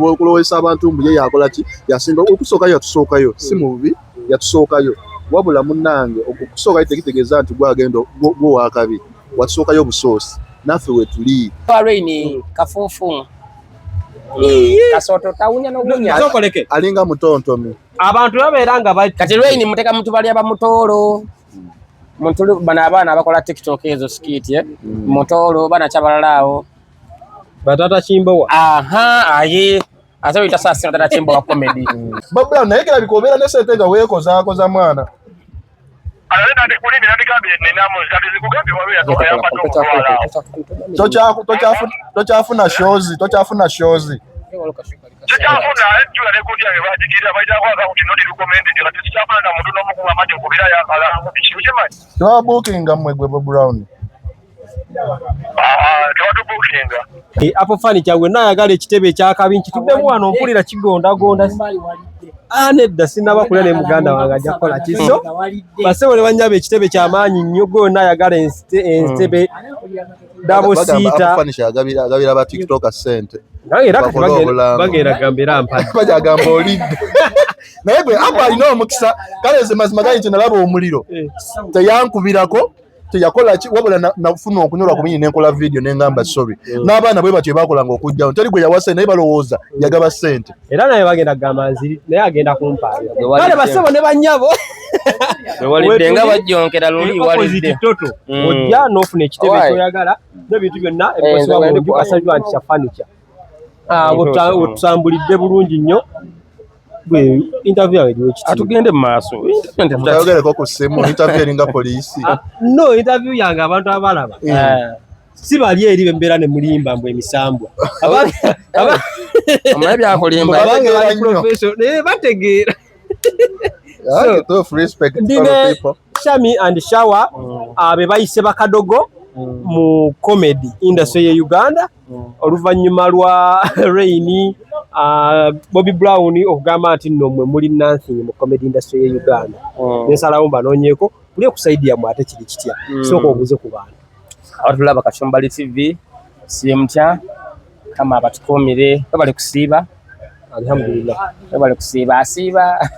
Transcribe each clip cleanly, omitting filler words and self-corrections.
Okulowesa abantu mbu ye yakola ki yasinga okusookayo yatusookayo si mubi yatusookayo wabula munnange okusookayo tekitegeeza nti gwagenda gwo wakabi watusookayo busoosi naffe wetuli Rain kafuufu kasoto tawunya n'ogunya alinga mutontomi abantu babeeranga kati Rain muteka muntu bali abamutoolo muntu bana abaana abakola TikTok ezo skit mutoolo bana kyabalalaawo batata Kimbowa aye ate wita sasa batata Kimbowa comedy babula naye kila bikobeera ne sente nga weekoza mwana tokyafuna shozi tewabuukinga mmwe gwe Brown apo fani kyabwe nayagala ekitebe ekyakabi nkituddemu wano mpulira kigondagonda nedda sinaba kulya ne muganda wange ajja kukola kiso basebo ne banyaba ekitebe kyamaanyi nnyo gwe nayagala entebe dabosiita agabira ba TikTok sente era kati bagenda gambira mpadde bajagamba olidde naye gwe aba alina omukisa kale nze mazima gali nti nalaba omuliro teyankubirako teyakola ki wabula nafuna okunyolwa ku binyi nenkola video nengamba sorry n'abaana bwe batyo bakolanga okujjawo teri gwe yawasa naye balowooza yagaba sente era naye bagenda gamba nziri naye agenda kumpaayo kale basebo ne banyabo walidde nga bajjonkera luli walidde toto ojja n'ofuna ekitebe kyoyagala n'ebintu byonna ebikosebwa mu nju kasajwa nti kya furniture otambulidde bulungi nnyo gwe interview yawe gwe kiti atugende mu maaso mutayogereko ku ssimu interview eringa poliisi no interview yange abantu abalaba si bali eri bembeera ne mulimba mbwe emisambwa omanyi byakulimba abange bali professional bategeera Shami and Shawa be bayise bakadogo mu comedy industry ye Uganda oluvannyuma lwa Rain Bobby Brown okugamba nti nno mwe muli nothing mu comedy industry ye Uganda nesalawo mbanoonyeeko kuli okusaidia mu ate kiri kitya sooka obuze ku bantu abatulaba Kachumbali TV simutya kama abatukumire bali kusiiba alhamdulillah bali kusiiba asiiba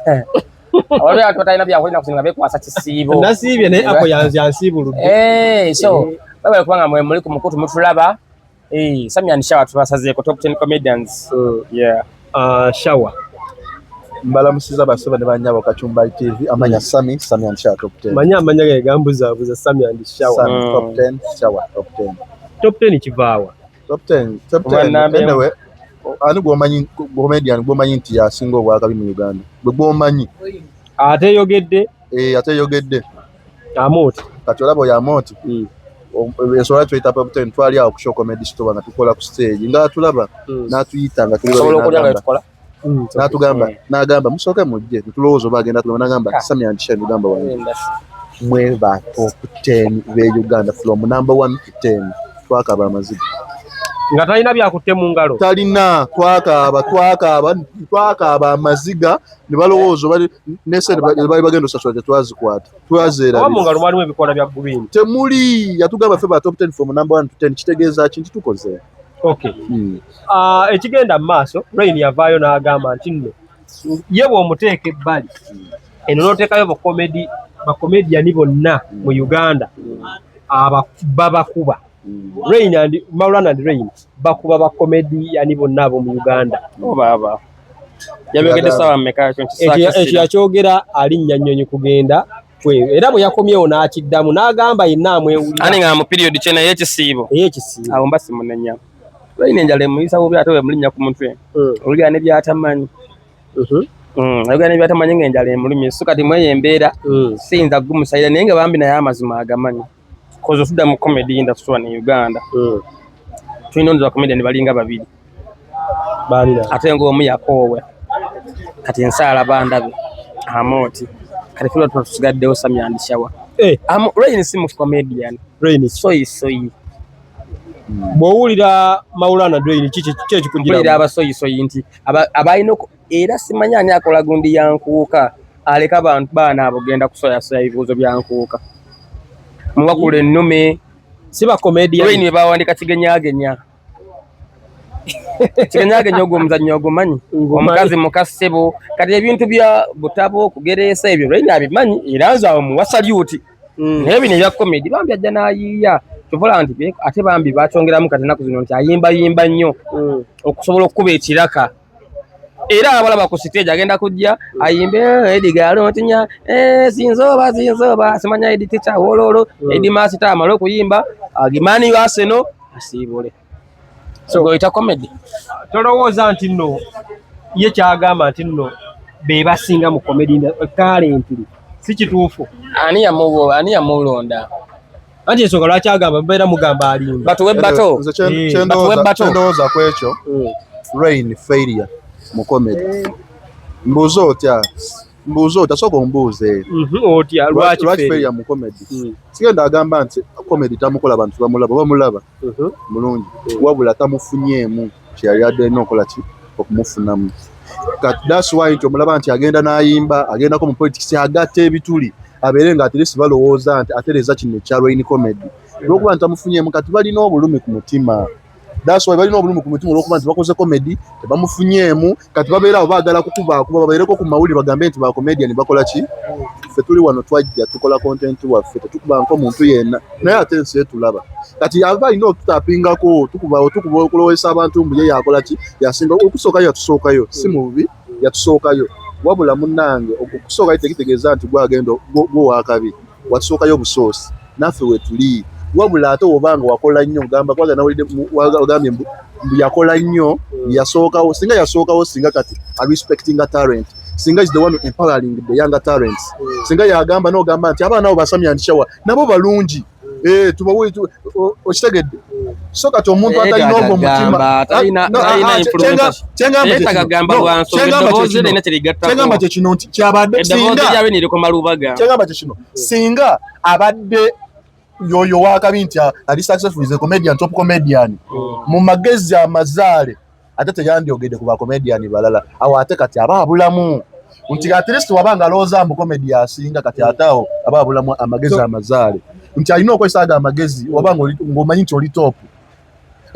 wale watu wataina bya kwenda kusinga bekwasa kisiibo nasiibye naye ako yansibuludde so bali kubanga mwe muri ku mukutu mutulaba Sami and Shawa tubasazeeko top 10 comedians yeah Shawa mbala musiza basaba ne banyabo Kachumbali TV amanya Sami and Shawa top 10 amanya ge gambuza Sami and Shawa top 10 Shawa top 10 kivaawa top 10 anyway ani gwomanyi comedian gwomanyi nti yasinga obwakabi mu Uganda gwomanyi ateyogedde Amoti kati olabo ya Amoti esobola tuyita top 10 twali awo ku show comedy store nga tukola ku stage nga tulaba n'atuyita nga n'agamba musooke mujje tulowooza bagenda tulaba n'agamba Sami and Shawa gamba wange mwe ba top 10 be Uganda from number 1 to 10 twakaba amaziga nga talina byakutte mu ngalo talina twakaaba amaziga ne balowooza bali nesente bali bagenda osasula tetwazikwata twazeera mu ngalo mwalimu ebikola bya green temuli yatugamba ffe ba top 10 from number 1 to 10 kitegeeza ki nti tukoze okay ekigenda mu maaso Rain yavaayo n'agamba nti nno ye bw'omuteeka ebbali eno n'oteekayo bakomediani bonna mu Uganda babakuba Rain and Maulana and Rain bakuba ba comedian bonna abo mu Uganda baba yabegede sawa meka 26 yakyogera alinnya nnyonyi kugenda kwe era bwe yakomyewo n'akiddamu n'agamba yenna amwewulira ani nga mu period chena y'ekisiibo abo mbasi munenya Rain njale muyisa bubi ate we mulinya ku mutwe olya ne byatamanyi olya ne byatamanyi ngenjale mulimi sukati mweye embeera sinza gumusaira naye nga bambi naye amazima agamanyi kozo tuda mu comedy industry in Uganda tulina nzo comedian balinga babiri balira ate ngo omu yakoowe kati ensala bandabe Amoti kati fulo tusigaddewo Sami and Shawa Rain si mu comedian Rain soyi bw'owulira Maulana Rain kiki ekikujira abasoyi nti abayina era simanya ani akola gundi yankuuka aleka abantu baana abo genda kusoya ebibuuzo byankuuka muwakule ennume siba comedian Rain bawandika kigenyagenya kirenyage nyogo muzannyo ogumanyi omukazi mukasebo kati ebintu bya butabo kugeresa ebyo Rain abimanyi era nzaawo mu wasalyuti naye bino ebya comedy bambi ajja n'ayiiya kivola nti ate bambi bakyongeramu kati ennaku zino nti ayimba nnyo okusobola okukuba ekiraka era abalaba ku stage agenda kujja ayimbe Edgar Ntinya sinzoba simanya editita wololo edimasta amalo okuyimba agimani Arsenal asiibule so goita comedy tolowooza nti nno ye kyagamba nti nno be basinga mu comedy talent si kituufu ani yamulonda anti ensonga lwaki agamba mubeera mugamba alimba batuwe bato kyendowooza ku ekyo Rain failure mu comedy mbuuza otya sooka ombuuze otya lwaki failure mu comedy sigenda agamba nti comedy tamukola abantu bamulaba mulungi wabula tamufunyeemu kyeyali addeena okola ki okumufunamu kati that's why nti omulaba nti agenda n'ayimba agendako mu politics agatta ebituli abeere nga ateresi balowooza nti atereza kino ekya Rain comedy olwokuba nti tamufunyeemu kati balina obulumi ku mutima that's why balina obulumi ku mutima olwokuba nti bakoze comedy tebamufunyeemu kati babeera abo baagala kukuba babeereko ku mawulire bagambe nti ba comedian bakola ki ffe tuli wano twajja tukola content waffe tetukuba nk'omuntu yenna naye ate ensi etulaba kati aba alina okututapingako tukuba okulowesa abantu mbu ye yakola ki yasinga okusookayo yatusookayo si mu bubi yatusookayo wabula munnange okusookayo tekitegeeza nti gwagenda gwowaakabi watusookayo busoosi naffe wetuli wabula ate obanga wakola nnyo gamba kwaga nawulidde wagambye mbu yakola nnyo yasookawo singa yasookawo singa kati respecting a talent singa is the one empowering the younger talents singa yagamba n'ogamba nti abaana abo basamya ndishawa nabo balungi tubawe okitegedde so kati omuntu atalina ogwo mutima kyengamba kyekino nti kyabadde singa abadde yoyo wakabi nti ali successful is a comedian top comedian mu magezi amazaale ate teyandyogedde ku ba comedian balala awo ate kati abaabulamu nti at least wabanga alowooza mbu comedy asinga kati ataawo abaabulamu amagezi amazaale nti alina okozesa ago amagezi wabanga ng'omanyi nti oli top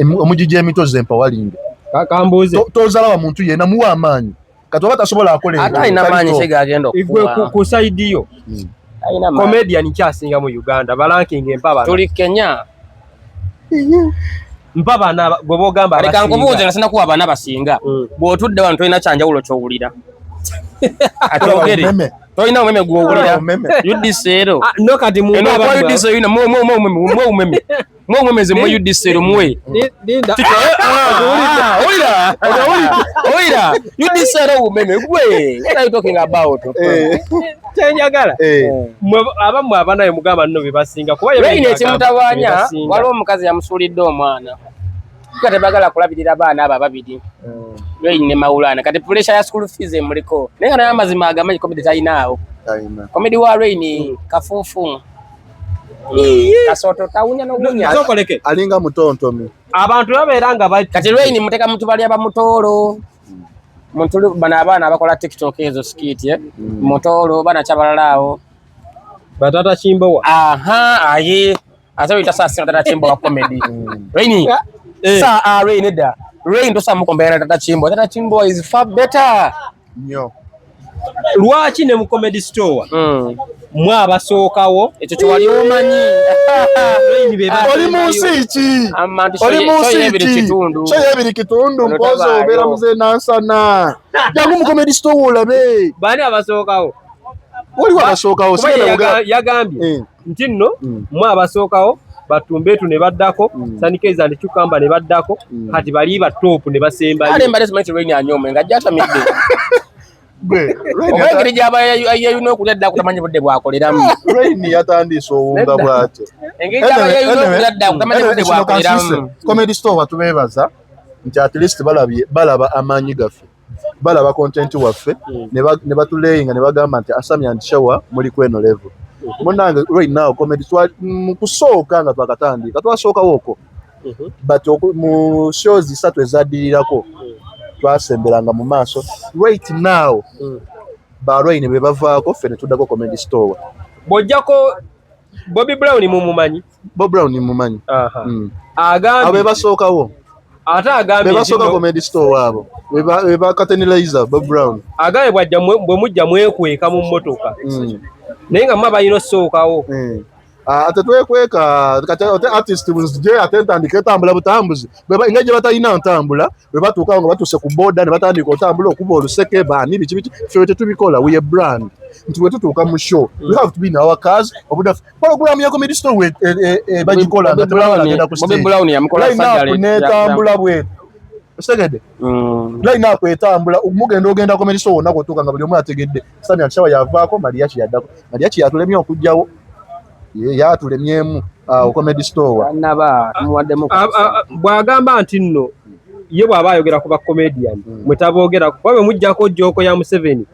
omugigi emitozi empowering kambuuze tozalawa muntu yenna muwa amaanyi kati oba tasobola akola ate alina amaanyi kyega agenda okuwa ku side yo comedian kyasinga mu Uganda balanking empaba tuli Kenya mpaba na gwe bogamba abasinga aleka nkubuuze nga sinakuwa abaana basinga bw'otudde wano tolina kyanjawulo ky'owulira atogere tolina omeme gw'owulira yudiseero no kati mu mpaba yudiseero yina mwomeme ze mwe yudiseero mwe oira yudiseero umeme gwe what are you talking about kyenjagala abamu abanaye mugamba nno bebasinga kuba Rain ekimutawaanya waliwo omukazi yamusuulidde omwana kati bagala kulabirira abaana abo ababiri Rain ne Maulana kati pressure ya school fees emuliko naye nga amazima agamanyi comedy talina comedy wa Rain kafuufu kasoto tawunya n'ogunya alinga mutontomi abantu babeera nga kati Rain muteka muntu bali abamutoolo muntu bana abaana abakola TikTok ezo skit mutoolo bana kyabalala awo batata Kimbowa aye ate wita saa sina tata Kimbowa comedy Rain Rain da Rain tosa mukombera tata Kimbowa is far better nnyo lwaki ne mu comedy store mwe abasookawo ekyo kyewali omanyi oli mu nsi ki oli mu nsi ki kyo ebiri kitundu mpozi obeera muze nansana jangu mu comedy store olabe bani abasookawo waliwo abasookawo yagambye nti nno mwe abasookawo batumbeetu ne baddako sanikeza ne Chukamba ne baddako kati bali ba top ne basembayo ale mbale simanyi Rain anyome nga jatamidde obengeri gyaba yayuna okulya dda kutamanyi budde bwakoleramu Rain yatandise owunga bwatyo engeri gyaba yayuna okulya dda kutamanyi budde bwakoleramu comedy store batubeebaza nti at least balaba amaanyi gaffe balaba content waffe ne batuleyinga ne bagamba nti Asamya Ndishawa muli kweno level munange right now comedy mu kusooka nga twakatandika twasookawo okwo but mu shows 3 ezaddirirako twasemberanga mu maaso right now ba Rain be bavaako ffe ne tuddako comedy store bojjako Bobby Brown mumumanyi Bob Brown mumumanyi agambye abe basookawo ata agambye bebasoka comedy store wabo beba Captain Bob Brown agaye bwajja bwe mujja mwekweka mu mmotoka naye nga maba yino sookawo ate twekweka kati artist je atentandika etambula butambuzi beba ingaje batalina ntambula bebatuuka nga batuse ku boda ne batandika otambula okuba oluseke bani biki ffe tetubikola we a brand nti bwe tutuuka mu show we have to be in our cars obuda program ya comedy store we bagikola nga tebagenda ku stage Brown yamukola sajjale netambula bwe segede line up etambula mugenda ogenda comedy store wonna kutuuka nga buli omu ategedde Samia Shawa yavaako Mariachi yaddako Mariachi yatulemye okujjawo yatulemyemu comedy store naba muwaddemu bwagamba nti nno ye bw'aba ayogera ku ba comedian mwetaboogera kuba bwe mujjako joko ya Museveni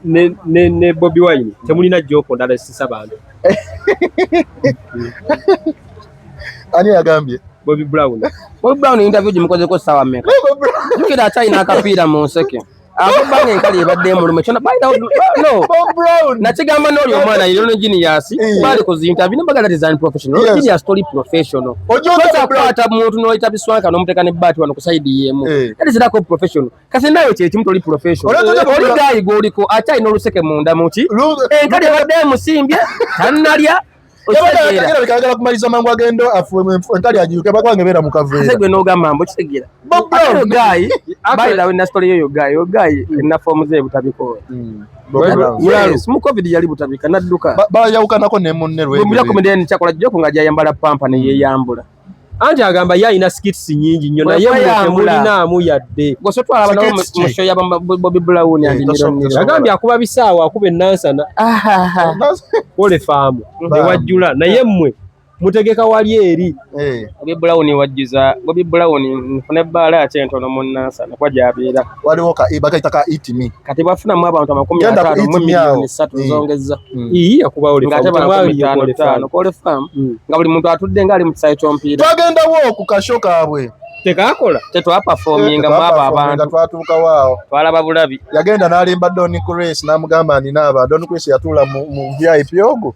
ne Bobi Wine temulina joko ndala esisa bantu ani yagambye Bobi Brown interview gimukozeko sawa mmeka jukira akyalina akapiira mu nseke akubanga enkali ebadde emulume kyona Bob Brown nakigamba n'oli omwana yino genius bali kuzinterview nebagala design professional genius story professional ojokwata muntu n'oyita biswanka n'omuteeka ne bbaati wano ku side yemu that is lack of professional kasi nayo kyekimu toli professional oli gayi gwoliko akyalina oluseke munda muki enkali ebadde emusimbye tannalya Otegera bikagala kumaliza mangu agendo afu entali ajiruke bakwange bera mu kaveera segwe n'ogamba mbo kitegera Bob Brown guy bayira we na story yo guy na form ze butabikola yes mu covid yali butabika nadduka bayawukanako ne munne lwe mu comedian kyakola joko nga jayambala pampa ne yeyambula anti agamba yalina skits nyingi nnyo naye mulinaamu yadde gosotwala abana mu show ya Bobi Brown agambye akuba bisaawa akuba ennansana ole faamu newajjula naye mmwe mutegeka wali eri Bobi Brown nfuna ebbaala aky'entono mu nnansana kwajabeera waliwo bakaita ka eat me kati bafunamu abantu 3 zongeza akuba ole faamu nga buli muntu atudde nga ali mu kisayi ky'omupiira twagendawo ku kasho kaabwe tekakola tetwapafominga mwabo abantu twatuuka waawo twalaba bulabi yagenda n'alimba Don Chris n'amugamba nina aba Don Chris yatuula mu VIP ogwo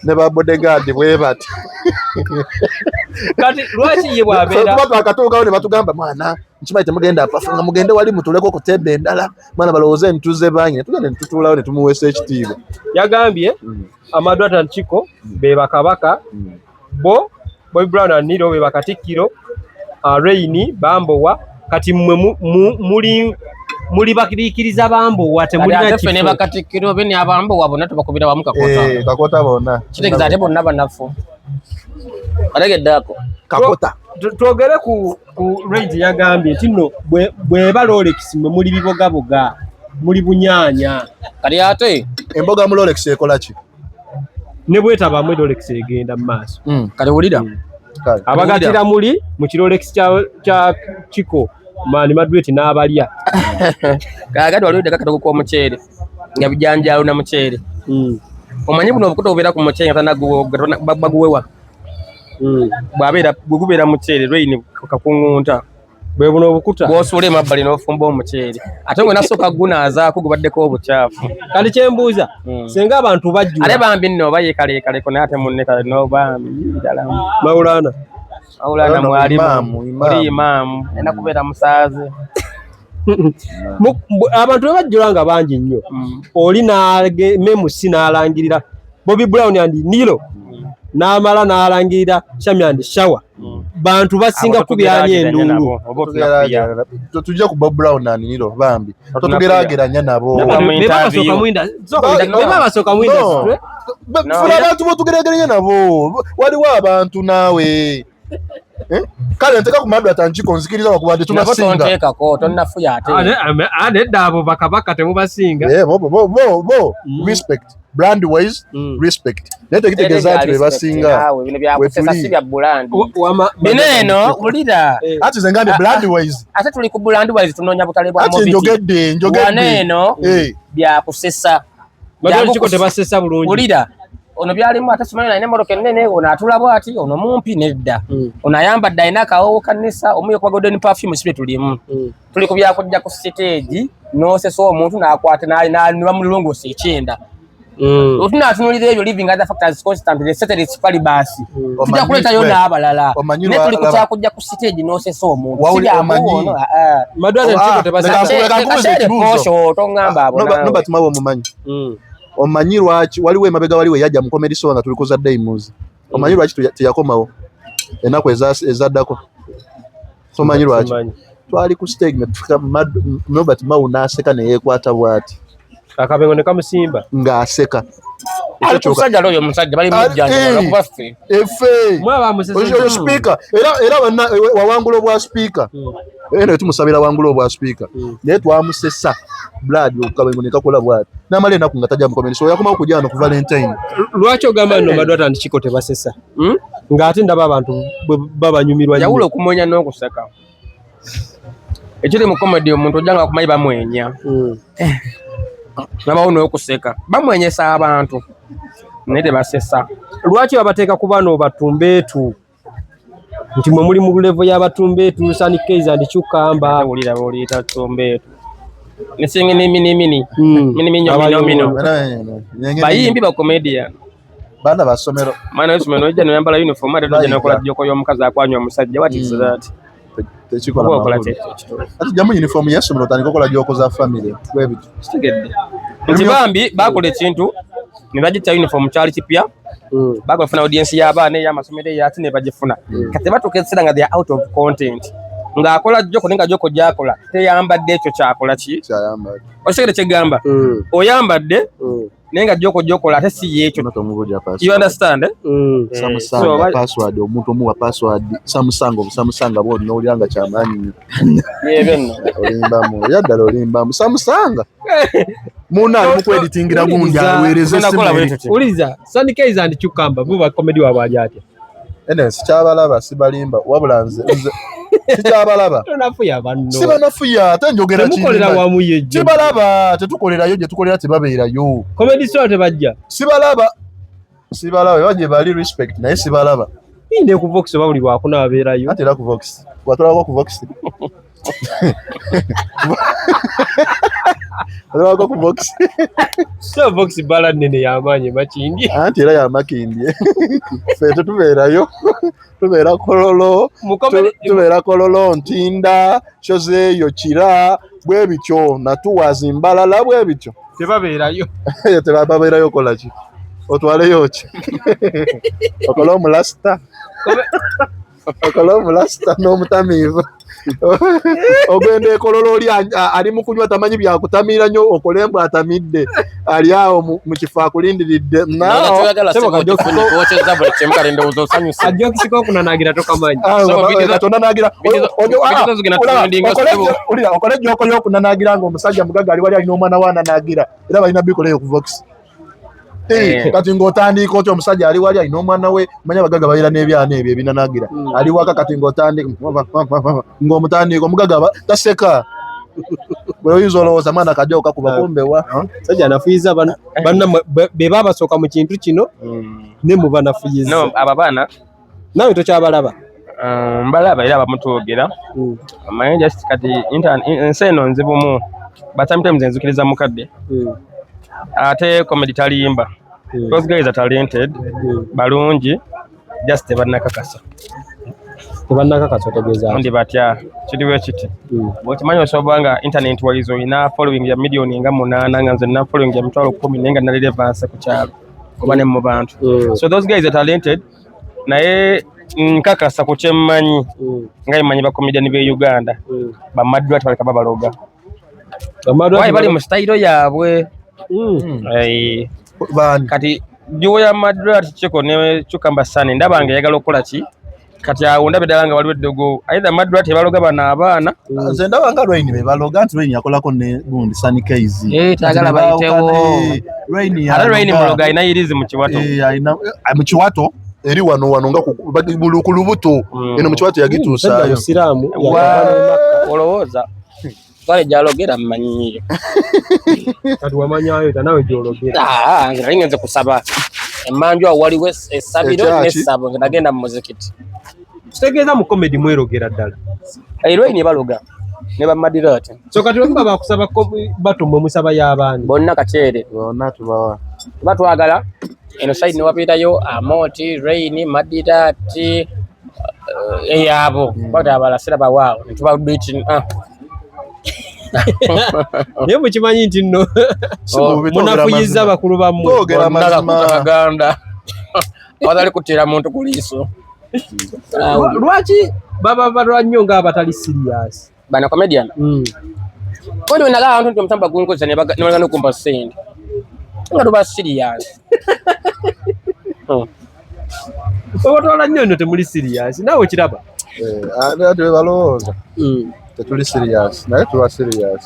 ne ba bodyguard bwe bati kati lwaki ye bwabeera twakatuukawo ne batugamba mwana nkimanyi temugenda apafunga mugende wali mutuleko ku tebe endala mwana balowooze ntuze bangi tugende netutuulawo ne tumuweesa ekitiibwa yagambye Amadou Atanchiko be bakabaka Bobi Brown and Nilo be bakatikkiro Raini Bambowa kati mmwe muli bakirikiriza Bambowa temulina kifo ne bakatikkiro bene Abambowa bonna tubakubira wamu kakota bonna kitegeza ate bonna banafu ategeddako kakota twogere ku Raini yagambye nti nno bweba Rolex mwe muli bibogaboga muli bunyaanya kali ate emboga mu Rolex ekola ki ne bwetaba mu Rolex egenda mu maaso kali wulira abagatira muli mu Rolex kya Chiko mani madweti n'abalya kaagati waliwo dekakatoko k'omuceere nga bijanjalo na muceere omanyi buno obukuta obubeera ku muceere nga tanabaguwewa bwabeera bwegubeera muceere Raini kakungunta bwe buno obukuta bw'osuula emabbali n'ofumba omuceere ate gwe nasooka gunaazaako gubaddeko obukyafu kati kyembuuza senga abantu bajjula ate bambi nno oba yeekaleekaleko naye ate munne kale n'obambi ddala Maulana mwalimu oli imaamu ena kubeera musaaze abantu bebajjula nga bangi nnyo oli memusi n'alangirira Bobi Brown and Nilo n'amala n'alangirira Shamia and Shawa bantu basinga kubyanya endulu tujja ku Bob Brown and Nilo bambi tugeraageranya nabo bebasooka mwinda funa abantu botugeraageranya nabo waliwo abantu naawe kale nteka ku Amadou Atanchiko nzikiriza bakubadde tunasinga nedda abo bakabaka temubasinga bo respect brand wise respect naye tekitegeeza nti bebasinga bineeno wulira ati ze ngambye brand wise ate tuli ku brand wise tunoonya butale bwa ati njogedde waneeno byakusesa Chiko tebasesa bulungi wulira ono byalimu ate simanyi naine moroke nene ono atula bwati ono mumpi nedda ono ayambadde alina akawowo kanisa omuyo kwa golden perfume sibe tulimu tuli ku byakujja ku stage n'osesa omuntu n'akwata n'abamulongoosa ekyenda Otuna atunulira ebyo living other factors constantly ceteris paribus. Tujja kuletayo n'abalala. Ne tuli kukyakujja ku stage n'osesa omuntu. Sibyakubona. Madwala nchiko tebasesa. Posho tongamba abo. No but mawo mumanyi. Omanyi lwaki waliwo emabega waliwo yajja mu comedy show nga tulikoza Daimus. Omanyi lwaki tuyakomawo enako ezaddako. So manyi lwaki twali ku stage ne tufika Robert Mau n'aseka ne yeekwata bwati akabengo ne kamusimba ng'aseka musajja loyo musajja bali mujjanja bakubaffe efe mwaba musese oyo speaker era wawangula obwa speaker eno tumusabira wangula obwa speaker naye twamusesa blood okabengo ne kakola bwati n'amale enaku nga tajja mu comedy so yakoma okujja no ku Valentine lwaki ogamba no Madwala nchiko tebasesa ng'ate ndaba abantu babanyumirwa yawulo okumonya n'okuseka ekiri mu comedy omuntu ojjanga kumanyi bamwenya nabawo n'okuseka bamwenyesa abantu naye tebasesa lwaki babateeka ku bano batumbeetu nti mwe muli mu level y'abatumbeetu Sunny Kaiza and Chukamba wulira bolita tumbeetu nisingi ni mini nyomino bayimbi ba comedian bana basomero maana yosomero ojja no yambala uniform ate tojja nokola jjoko y'omukazi akwanywa omusajja what is that tekikola ati jamu uniform yasomero tandika okola jjoko za family webiti kitegedde nti bambi bakola ekintu ne bagita uniform kyali kipya bagafuna audience y'abaana ey'amasomero eyati ne bagifuna kati batuuka ekiseera nga they are out of content ng'akola jjoko nenga jjoko gy'akola teyambadde ekyo kyakola ki okitegedde kyegamba oyambadde nenga jjoko gyokola ate si yeekyo you understand Samusanga password omuntu omuwa password Samusanga bwonna olyanga kyamaanyi yebenno olimbamu yaddala olimbamu Samusanga muna mukweditingira gundi aweereze uliza Sunny Kaiza and Chukamba buba comedy wabali atya ene sikyabalaba sibalimba wabula nze sikyabalaba tonafuya banno sibanafuya ate njogera mukolera wamu yeje sibalaba tetukolerayo gye tukolera tebabeerayo comedy show tebajja sibalaba baje bali respect naye sibalaba ine ku Vox babuli bwakuna babeerayo ate era ku Vox watolako ku Vox Alwa ku Vox so Vox bala nene yamanye makindi anti era yamakindi feto tubeerayo tubeera kololo tubeera kololo ntinda shozeyo kira bwe bityo natuwaza imbalala bwe bityo tebabeerayo tebabeerayo kola ki otwaleyo ki okolo mulasta n'omutamiivu ogende kololo oli ali mu kunywa tamanyi byakutamira nnyo okolembe atamidde ali awo mu kifo akulindiridde ajokisiko okunanagira tokamanyi okole ejjoko y'okunanagira ng'omusajja mugaga ali wali alina omwana we ananagira era balina bikoleyo ku Vox kati ng'otandika otyo omusajja ali wali alina omwana we manya abagaga babeera n'ebyana ebyo ebinanagira ali waka kati ng'otandika ng'omutandika omugaga taseka bwe oyinza olowooza mwana kajja okakuba kumbewa sajja anafuyiza banna be babasooka mu kintu kino ne mu banafuyiza abo baana nawe tokyabalaba mbalaba era abamutwogera amanyi just kati ensi eno nzibumu but sometimes enzukiriza mukadde ate comedy talimba those guys are talented balungi just tebannakakasa otegeeza ndi batya kiriwe kiti bw'okimanyi osobola nga internet walizo ina following ya milioni nga 8 nga nze nina following ya 10,000 naye nga nali relevance ku kyalo oba ne mu bantu so those guys are talented naye nkakasa ku kyemmanyi nga emanyi bakomediani b'e Uganda bamadwati baleka babaloga bali mu style yaabwe kati juya Madrat Chiko ne Chukamba Sunny ndaba nga yagala okukola ki kati awo ndabe ddala nga waliwo eddogo either Madrat baloga bana abaana nze ndaba nga Rain be baloga nti Rain yakolako ne gundi Sunny Kaiza tagala bayitewo Rain muloga ina irizi mu kiwato ayina mu kiwato eri wano nga ku lubuto eno mu kiwato yagituusa Musiraamu olowooza twale gyalogera mmanyiyo kati wamanyayo tanawe gyologera nga ngenze kusaba emmanju awo waliwo essabiro n'essabo nga nagenda mu muzikiti kitegeeza mu comedy mwerogera ddala Rain baloga ne Madrat so kati baba bakusaba bato mwe musaba y'abaana bonna kakyere bonna tubawa batwagala eno side ne wapitayo Amoti, Rain, Madidati eyabo batabala siraba wao netuba beating naye mukimanyi nti nno munafuyiza bakulu bammwe twogera mazima Kaganda abazali kutira muntu ku liiso. Lwaki baba balwanyo ng'abatali serious Bana comedian kodi wenaga abantu nti omutamba gunkoza ne bagana okumpa sente nga tuba serious. Obatwala nnyo nno temuli serious naawe kiraba ate balowooza tetuli serious naye tuba serious.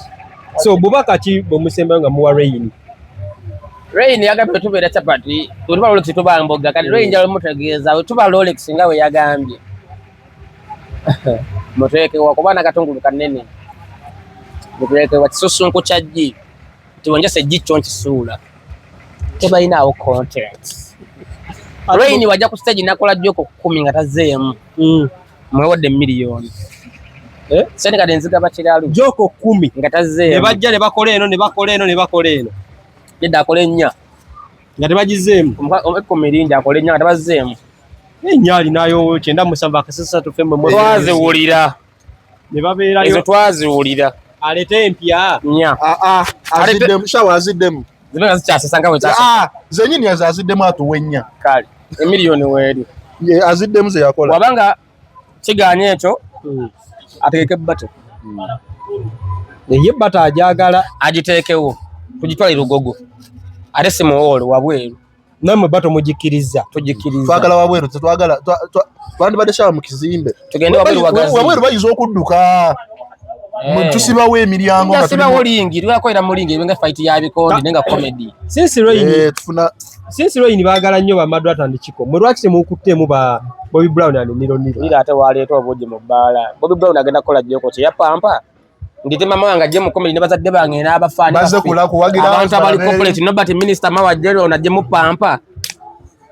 So bubaka ki bwemusembayo nga muwa Rain? Rain yagambye tubeera chapati tuba Rolex tuba mboga kati Rain njalo mutegeeza tuba Rolex nga we yagambye muteke wakubana katungulu kanene muteke wakisusunku kyajji tuwonjese jicho nkisuula tebalinawo content. Rain wajja ku stage nakola joko 10 nga tazeemu mwewadde miliyoni sente kati nziga bakiralu joko 10 nga tazeemu ne bajja ne bakola eno ne bakola eno ne bakola eno nedda akola ennya nga tebagizeemu omwekomirindi akola ennya nga tebazeemu ennya alinayo 97 akasasa tufemme twaziwulira ne babeerayo ezo twaziwulira alete empya nya aziddemu shawa aziddemu zibenga zikyasesa nga wekyasa zenyini aziddemu atuwa ennya kale emiliyoni weeri aziddemu ze yakola wabanga kiganya ekyo ategeke bbato ye bata ajagala agiteekewo tugitwalire Lugogo ate si muwolo wabweru namwe bato mugikiriza tugikiriza twagala wabweru tetwagala twandibadde shawa mu kizimbe tugende wabweru bayiza okudduka tusibawo emiryango nga tusibawo lingi twakolera mu lingi nga fight ya bikondi nenga comedy since Rain baagala nnyo bamaddu atandikiko mwe lwaki temukuttemu ba Bobby Brown and Nilo nira ate waleeta obuugi mu bbaala Bobby Brown agenda kukola jjoko kye yapampa ndite mama wange ajje mu comedy ne bazadde bange n'abafaani baze kuwagira abantu abali corporate nobody minister mawa jero najje mu pampa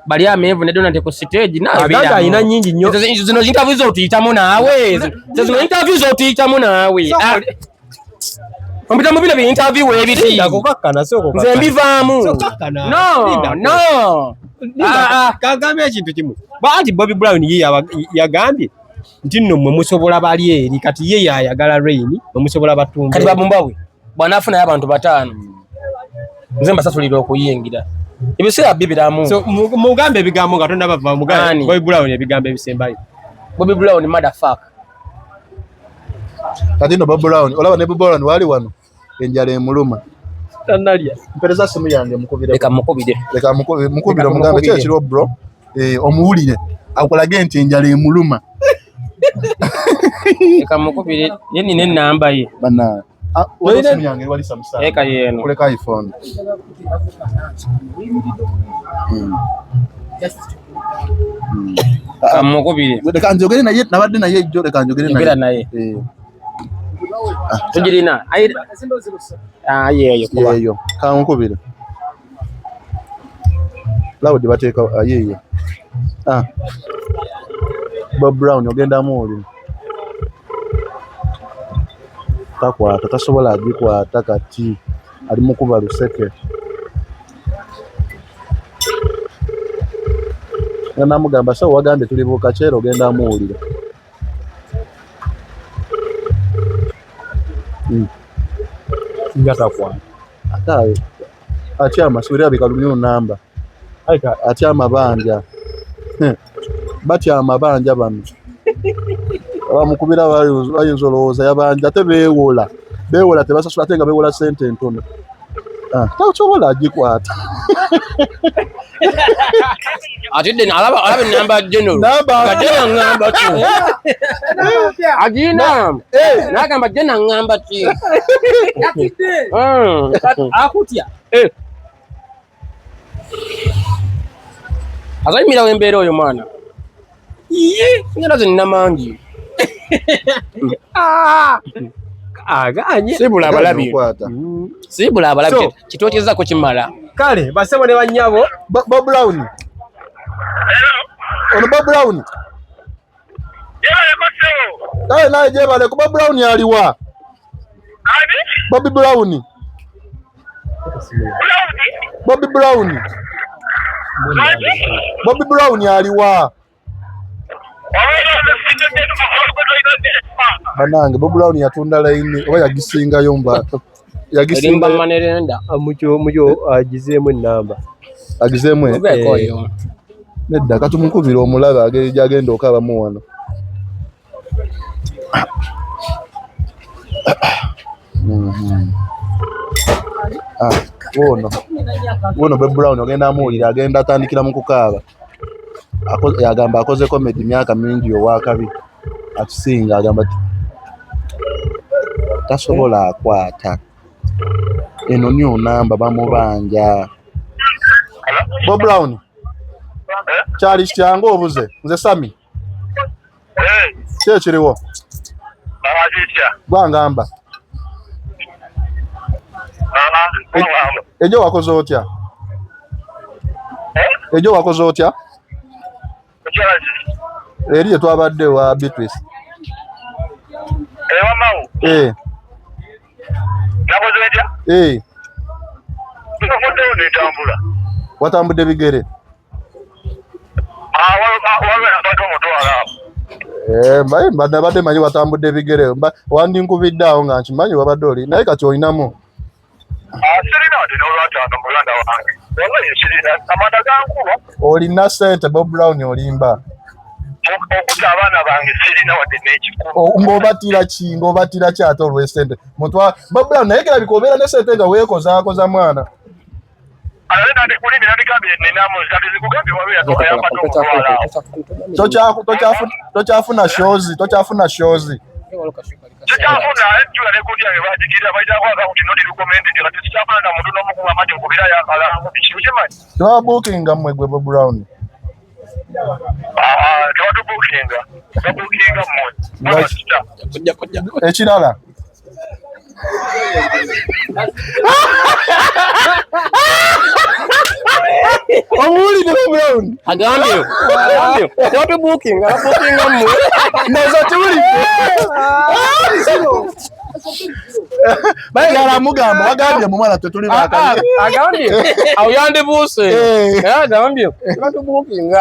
bali amevu ne Donald ku stage na aganda ina nyingi nnyo zino interview zo tuyitamu naawe zino interview zo tuyitamu naawe ompita mu bino interview ebiti ndakukakana soko nze mbivaamu no kagambye ekintu kimu baati Bobby Brown ye yagambye nti nno mwe musobola bali eri kati ye yayagala Rain mwe musobola batumbe kati babumbawe bwana afuna abantu 5 nze mbasasulira okuyingira ebiseera bibiramu so mugambe ebigambo nga tonda bava mugambe Bobby Brown ebigambo ebisembayo Bobby Brown motherfucker kati no Bobby Brown olaba ne Bobby Brown wali wano enjala emuluma tanalya mpereza simu yange mukubire leka mukubire omugambe kye kiro bro omuwulire akolage nti enjala emuluma leka mukubire yeni ne namba ye bana wali simu yange wali Samsung leka yeno kuleka iPhone mukubire leka njogere naye nabadde naye ejjo leka njogere naye tujirina yeyo kankubire Loud bateeka yeyo Bob Brown ogenda muuli takwata tasobola agikwata kati ali mukuba luseke nga namugamba so wagambe tuli bukacero ogenda muwulira ngatakwata ataye atyama siwira bikalumyo namba atyama banja batyama banja bano abamukubira bayinza olowooza yabanja ate beewola tebasasula ate nga beewola sente entono tasobola agikwata atidde alaba namba general kadena ngamba tu agina nagamba jena ngamba tu akutya azayimira wembeera oyo mwana ngenda zenina mangi aganye sibula abalabi kitwokyeza ko kimala kale basebo ne banyabo Bob Brown ono Bob Brown kale naye jebale ku Bob Brown aliwa Bobby Brown Bobby Brown. Bobby Brown aliwa. Banange Bobby Brown yatunda line oba yagisinga yomba. Yagisinga manerenda mujo agizemu namba. Agizemu nedda katumukubira omulaba agenda okaba mu wano. Wono Bobby Brown ogenda amuwulira agenda atandikira mu kukaaba. Yagamba akoze comedy myaka mingi owakabi atusinga agamba tasobola akwata eno niyo namba bamubanja. Bobby Brown Charlie kyango obuze nze Sami kyekiriwo gwangamba ejo wakoze otya eri twabadde wa Beatrice watambudde bigere badde manyi watambudde bigere wandinkubidde awo nga nkimanyi wabadde oli naye kati olinamu olina sente. Bobby Brown olimba ng'obatira ki ate olw'esente muntu Bobby Brown naye kera bikobeera ne sente nga weekozaakoza mwana tokyafuna shozi tewabuukinga mmwe gwe Bobby Brown ekirala omuli Bobby Brown agambye tewabuukinga mmwe neza tuwulidde bayagala mugamba wagambye mu mwana tetuli bakali agambye awo yandibuuse agambye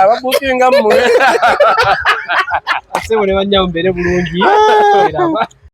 babuukinga mmwe ase bone bajja mbere bulungi